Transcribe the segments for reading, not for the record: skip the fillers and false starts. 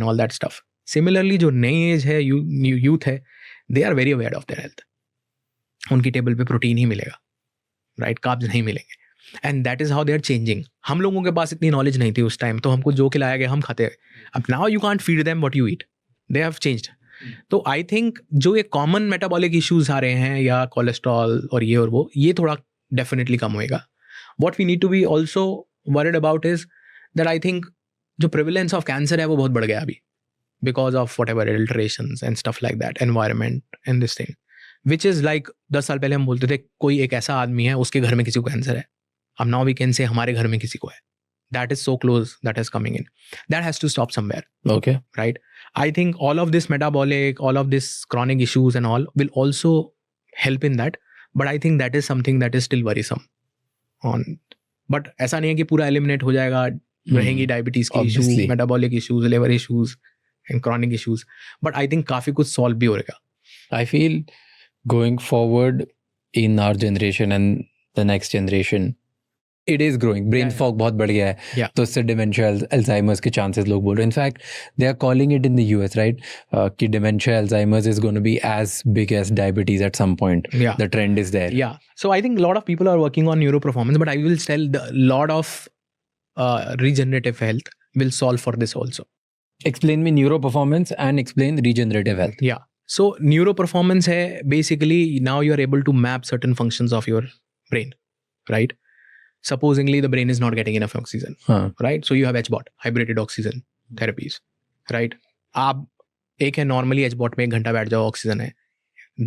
all that stuff. Similarly, जो नई as है, यूथ है, they are very aware of their health. उनकी टेबल पे प्रोटीन ही मिलेगा, राइट, कार्ब्स नहीं मिलेंगे, and that is how they are changing. हम लोगों के पास इतनी नॉलेज नहीं थी उस टाइम, तो हमको जो खिलाया गया हम खाते हैं. अब now you can't feed them what you eat, they have changed. तो आई थिंक जो ये कॉमन मेटाबॉलिक इश्यूज आ रहे हैं या कोलेस्ट्रॉल और वो, ये थोड़ा डेफिनेटली कम होएगा. What we need to be also worried about is that I think जो प्रिविलेंस ऑफ कैंसर है वो बहुत बढ़ गया अभी, because of whatever adulterations and stuff like that, environment and this thing, which is like 10 साल पहले हम बोलते थे कोई एक ऐसा आदमी है उसके घर में किसी को कैंसर है. अब नाउ वी कैन से हमारे घर में किसी को है. That is so close, that is coming in. That has to stop somewhere. Okay. Right? I think all of this metabolic, all of this chronic issues and all will also help in that. But I think that is something that is still worrisome. But ऐसा नहीं है कि पूरा eliminate हो जाएगा. रहेंगी diabetes की issues, metabolic issues, liver issues and chronic issues. But I think काफी कुछ solve भी हो रहेगा. I feel going forward in our generation and the next generation, it is growing. Brain fog बहुत बढ़ गया है. तो इससे dementia, Alzheimer's के chances लोग बोल रहे हैं. In fact, they are calling it in the US, right? कि dementia, Alzheimer's is going to be as big as diabetes at some point. Yeah. The trend is there. Yeah. So I think a lot of people are working on neuroperformance, but I will tell the lot of regenerative health will solve for this also. Explain me neuroperformance and explain regenerative health. Yeah. So neuroperformance है basically now you are able to map certain functions of your brain, right? Supposingly the brain is not getting enough oxygen, right? So you have HBOT, hybrated oxygen therapies, right? आप एक है normally HBOT में 1 घंटा बैठ जाओ, oxygen है.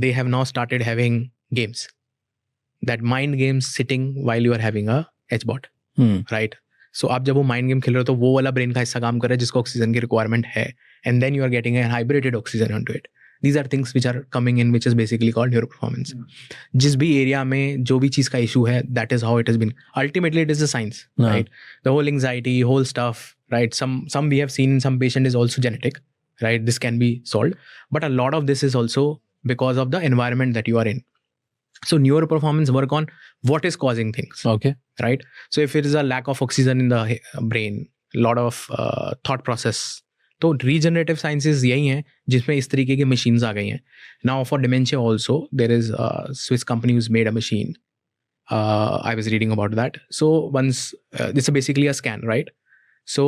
They have now started having games, that mind games sitting while you are having a HBOT, right? So आप जब वो mind game खेल रहे हो तो वो वाला brain का हिस्सा काम कर रहा है जिसको ऑक्सीजन की requirement है, and then you are getting a hybrated oxygen onto it. These are things which are coming in, which is basically called neuroperformance. जिस भी एरिया में जो भी चीज़ का इशू है, that is how it has been. Ultimately, it is a science, right? The whole anxiety, whole stuff, right? Some we have seen in some patient is also genetic, right? This can be solved, but a lot of this is also because of the environment that you are in. So neuroperformance work on what is causing things. Okay. Right? So if it is a lack of oxygen in the brain, lot of thought process. तो regenerative sciences यही हैं जिसमें इस तरीके की machines आ गई हैं. Now for dementia also there is Swiss company whose made a machine. I was reading about that. So once this is basically a scan, right? So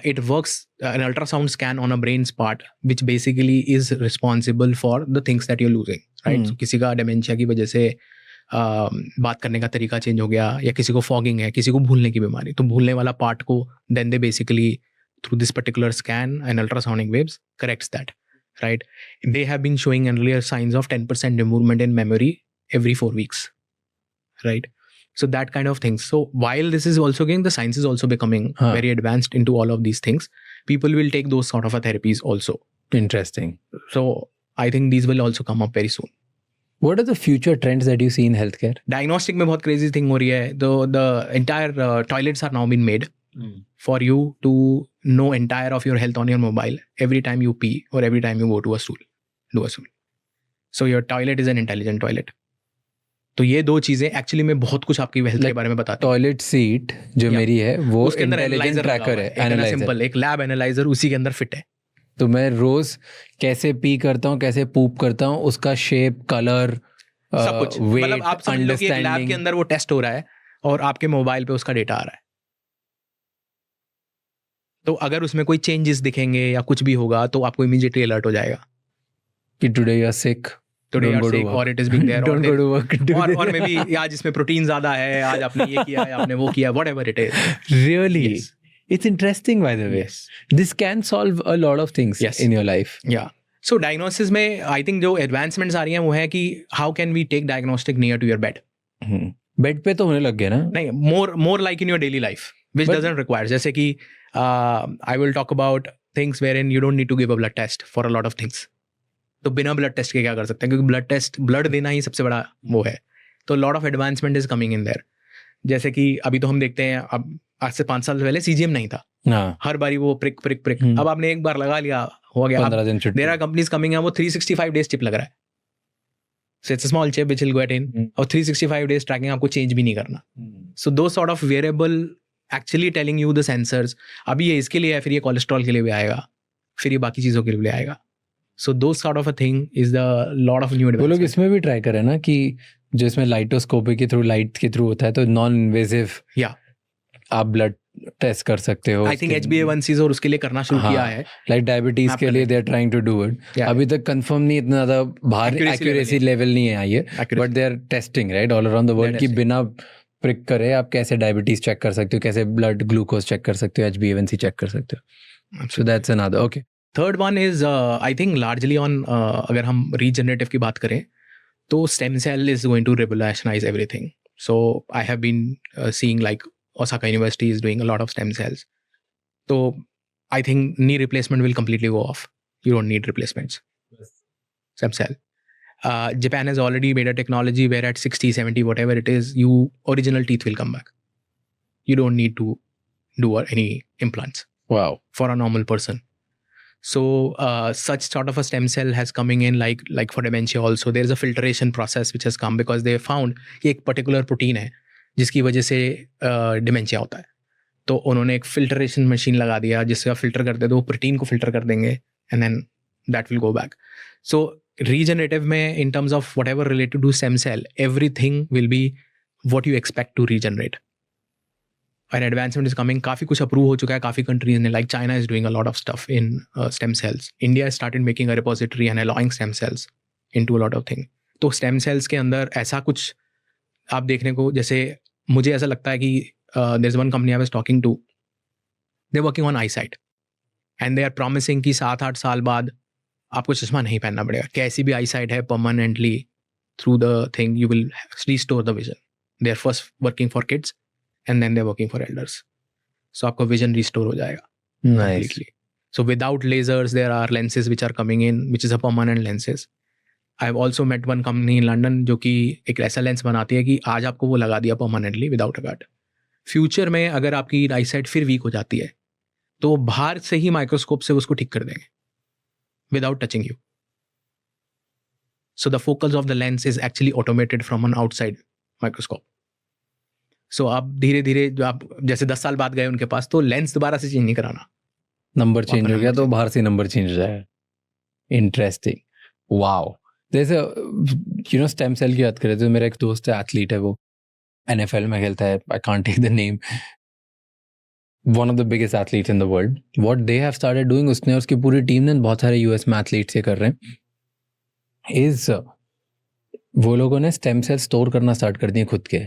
it works an ultrasound scan on a brains part which basically is responsible for the things that you are losing, right? सो किसी का dementia की वजह से बात करने का तरीका चेंज हो गया, या किसी को फॉगिंग है, किसी को भूलने की बीमारी, तो भूलने वाला पार्ट को then they basically through this particular scan and ultrasonic waves corrects that, right? They have been showing earlier signs of 10% improvement in memory every 4 weeks, right? So that kind of things. So while this is also getting, the science is also becoming very advanced into all of these things. People will take those sort of therapies also. Interesting. So I think these will also come up very soon. What are the future trends that you see in healthcare? Diagnostic में बहुत crazy thing हो रही है. The entire toilets are now been made for you to know entire of your health on your mobile every time you pee or every time you go to a stool, do a stool. So your toilet is an intelligent toilet. तो ये दो चीजें actually में बहुत कुछ आपकी health के बारे में बताती हैं. टॉयलेट सीट जो मेरी है वो उसके अंदर इंटेलिजेंट ट्रैकर है, एनालाइजर, सिंपल एक लैब एनालाइजर उसी के अंदर फिट है. तो मैं रोज कैसे पी करता हूँ, कैसे पूप करता हूँ, उसका शेप, कलर, सब कुछ, मतलब आप समझ लो कि एक लैब के अंदर वो टेस्ट हो रहा है और आपके मोबाइल पे उसका डेटा आ रहा है. तो अगर उसमें कोई चेंजेस दिखेंगे या कुछ भी होगा तो आपको इमीडिएटली अलर्ट हो जाएगा कि today you are sick, today you are sick, और it is being there, don't go to work, और मे बी आज इसमें प्रोटीन ज्यादा है, आज आपने ये किया है, आपने वो किया, whatever it is. Really it's interesting by the way. This can solve a lot of things in your life. या सो डायग्नोसिस में आई थिंक जो एडवांसमेंट्स आ रही हैं वो है कि how can we take diagnostic near to your bed. Bed पे तो होने लग गया ना. नहीं, more like in your daily life which doesn't require. जैसे कि I will talk about things wherein you don't need to give a blood test for a lot of things. तो बिना ब्लड टेस्ट के क्या कर सकते हैं, क्योंकि ब्लड देना ही सबसे बड़ा वो है. तो lot of advancement is coming in their. जैसे कि अभी तो हम देखते हैं, अब आज से 5 साल पहले CGM नहीं था. हर बारी वो प्रिक प्रिक प्रिक. अब आपने एक बार लगा लिया, हो गया. देयर आर कंपनीज कमिंग है, वो 365 डेज चिप लग रहा है. So it's a small chip which will get in, और 365 डेज ट्रैकिंग आपको चेंज भी नहीं करना. So those sort of wearable actually telling you the sensors. अभी ये इसके लिए है, फिर ये कोलेस्ट्रॉल के लिए भी आएगा, फिर ये बाकी चीज़ों के लिए आएगा. So those sort of a thing is the lot of new वो लोग advancement. इसमें भी ट्राई करें ना कि जिसमें लाइटोस्कोपी के थ्रू लाइट के थ्रू होता है तो नॉन इन्वेसिव Yeah. आप ब्लड टेस्ट कर सकते हो. I think HbA1c और उसके लिए करना शुरू किया है. लाइक डायबिटीज आप के कर लिए लेते they are trying to do it. Yeah. अभी तक कंफर्म नहीं इतना ज्यादा बाहर Accuracy एक्यूरेसी लेवल नहीं है आई है, but they are testing right all around the world कि बिना प्रिक करे आप कैसे डायबिटीज चेक कर सकते हो, कैसे ब्लड ग्लूकोज चेक कर सकते हो, HbA1c चेक कर सकते हो. So that's another. Okay. Third one is I think largely on अगर हम रीजनरेटिव की बात करें तो stem cell is going to revolutionise everything. So I have been seeing like Osaka university is doing a lot of stem cells. तो I think knee replacement will completely go off. You don't need replacements. Stem cell. Japan has already made a technology where at 60, 70, whatever it is, original teeth will come back. You don't need to do any implants wow. for a normal person. So such sort of a stem cell has coming in like for dementia also. There is a filtration process which has come because they found कि एक particular protein है जिसकी वजह से dementia होता है. तो उन्होंने एक फिल्टरेशन मशीन लगा दिया जिससे आप फिल्टर करते तो वो प्रोटीन को फिल्टर कर देंगे and then that will go back. So regenerative में in terms of whatever related to stem cell everything will be what you expect to regenerate. And advancement is coming. काफ़ी कुछ approve हो चुका है काफ़ी countries ने. Like China is doing a lot of stuff in stem cells. India started making a repository and allowing stem cells into a lot of thing. तो stem cells के अंदर ऐसा कुछ आप देखने को, जैसे मुझे ऐसा लगता है कि there is one company I was talking to. They're working on eyesight and they are promising कि 7-8 साल बाद आपको चश्मा नहीं पहनना पड़ेगा. कैसी भी eyesight है permanently through the thing you will restore the vision. They are first working for kids and then they're working for elders. So आपका vision restore हो जाएगा. Nice. Completely. So without lasers there are lenses which are coming in which is a permanent lenses. I've also met one company in London जो कि एक ऐसा lens बनाती है कि आज आपको वो लगा दिया permanently without a cut. Future में अगर आपकी आईसाइट फिर वीक हो जाती है तो बाहर से ही माइक्रोस्कोप से उसको ठीक कर देंगे without touching you. So the focus of the lens is actually automated from an outside microscope. So आप धीरे धीरे जो आप जैसे 10 साल बाद गए उनके पास तो लेंस दोबारा से चेंज नहीं कराना. नंबर चेंज हो गया तो बाहर से नंबर चेंज हो जाएगा. इंटरेस्टिंग. वाओ. जैसे यू नो स्टेम सेल की बात करें तो मेरा एक दोस्त है, एथलीट है, वो NFL में खेलता है. I can't take the name. One of the biggest athletes in the world. What they have started doing, उसने और उसकी पूरी टीम ने बहुत सारे US में athletes ये कर रहे हैं, is वो लोगों ने स्टेम सेल स्टोर करना स्टार्ट कर दिए खुद के,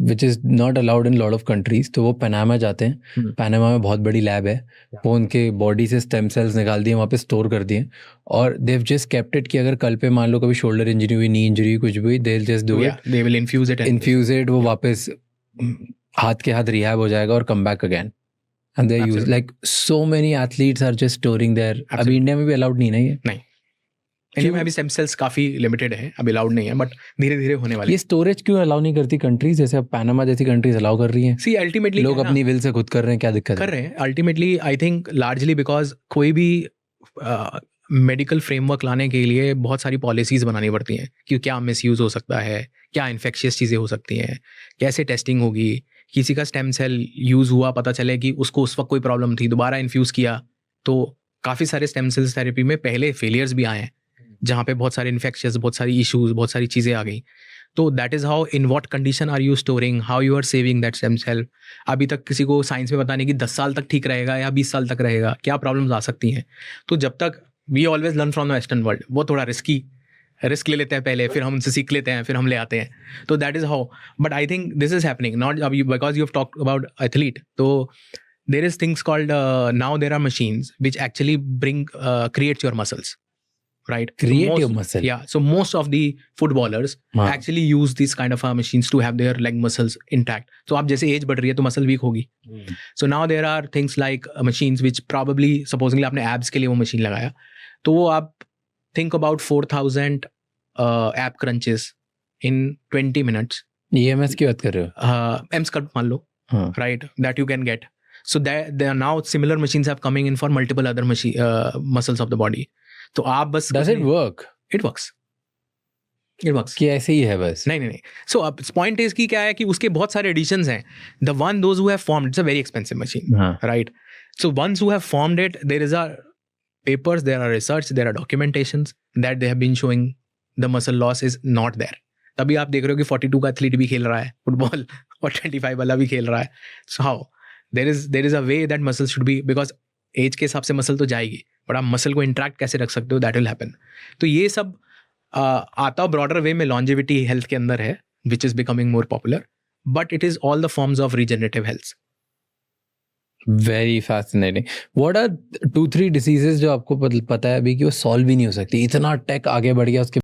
which is not allowed in lot of countries. तो वो पनामा जाते हैं, पनामा में बहुत बड़ी लैब है, वो उनके बॉडी से स्टेम सेल्स निकाल दिए, वहाँ पे स्टोर कर दिए, और they have just kept it कि अगर कल पे मान लो कभी शोल्डर इंजरी हुई, नी इंजरी हुई, कुछ भी हुई, they will just do it, they will infuse it, वो वापस हाथ के हाथ रिहैब हो जाएगा और come back again. And they use like so many athletes are just storing there. अभी इंडिया में भी अलाउड नहीं है ये. नहीं, इंडिया में अभी स्टेम सेल्स काफी लिमिटेड है, अभी अलाउड नहीं है, बट धीरे धीरे होने वाले. ये स्टोरेज क्यों अलाउ नहीं करती कंट्रीज? जैसे अब पनामा जैसी कंट्रीज अलाउ कर रही हैं. सी अल्टीमेटली लोग अपनी विल से खुद कर रहे हैं, क्या दिक्कत कर रहे हैं ultimately. I think largely because कोई भी मेडिकल फ्रेमवर्क लाने के लिए बहुत सारी पॉलिसीज बनानी पड़ती हैं कि क्या मिसयूज हो सकता है, क्या इन्फेक्शियस चीज़ें हो सकती हैं, कैसे टेस्टिंग होगी. किसी का स्टेम सेल यूज़ हुआ, पता चले कि उसको उस वक्त कोई प्रॉब्लम थी, दोबारा इन्फ्यूज़ किया, तो काफ़ी सारे स्टेम सेल्स थेरेपी में पहले फेलियर्स भी आए हैं जहाँ पे बहुत सारे इन्फेक्शियस, बहुत सारी इश्यूज, बहुत सारी चीज़ें आ गई. तो that is how, in what condition are you storing, how you are saving that stem cell. अभी तक किसी को साइंस में बताने कि 10 साल तक ठीक रहेगा या 20 साल तक रहेगा, क्या प्रॉब्लम्स आ सकती हैं. तो जब तक we always learn from the western world, वो थोड़ा रिस्क ले लेते हैं पहले, फिर हम उनसे सीख लेते हैं, फिर हम ले आते हैं. तो that is how. But I think this is happening not अब because you have talked about athlete. तो there is things called now there are machines which actually bring creates your muscles. Right, create your muscle. Yeah, so most of the footballers actually use these kind of machines to have their leg muscles intact. So आप जैसे as बढ़ रही है तो muscle week होगी. So now there are things like machines which probably supposedly आपने abs के लिए वो मशीन लगाया, तो वो आप think about 4000 ab crunches in 20 minutes. EMS की बात कर रहे हो? EMS का मान लो, right, that you can get. So there are now similar machines have coming in for multiple other muscles of the body. तो आप बस Does it work? It works. It works. कि ऐसे ही है बस? नहीं. So point is कि क्या है कि उसके बहुत सारे editions हैं. The one those who have formed, it's a very expensive machine, right? So ones who have formed it, there is a papers, there are research, there are documentations that they have been showing the muscle loss is not there. तभी आप देख रहे हो कि 42 का athlete भी खेल रहा है फुटबॉल और 25 वाला भी खेल रहा है. So how? There is a way that muscle should be, because age के हिसाब से मसल तो जाएगी, बट आप मसल को इंट्रैक्ट कैसे रख सकते हो, दैट विल हैपन. तो ये सब आता ब्रॉडर वे में लॉन्जेविटी हेल्थ के अंदर है, which is becoming more popular, but it is all the forms of regenerative health. Very fascinating. What are 2-3 diseases जो आपको पता है अभी कि वो सॉल्व ही नहीं हो सकती, इतना टेक आगे बढ़ गया उसके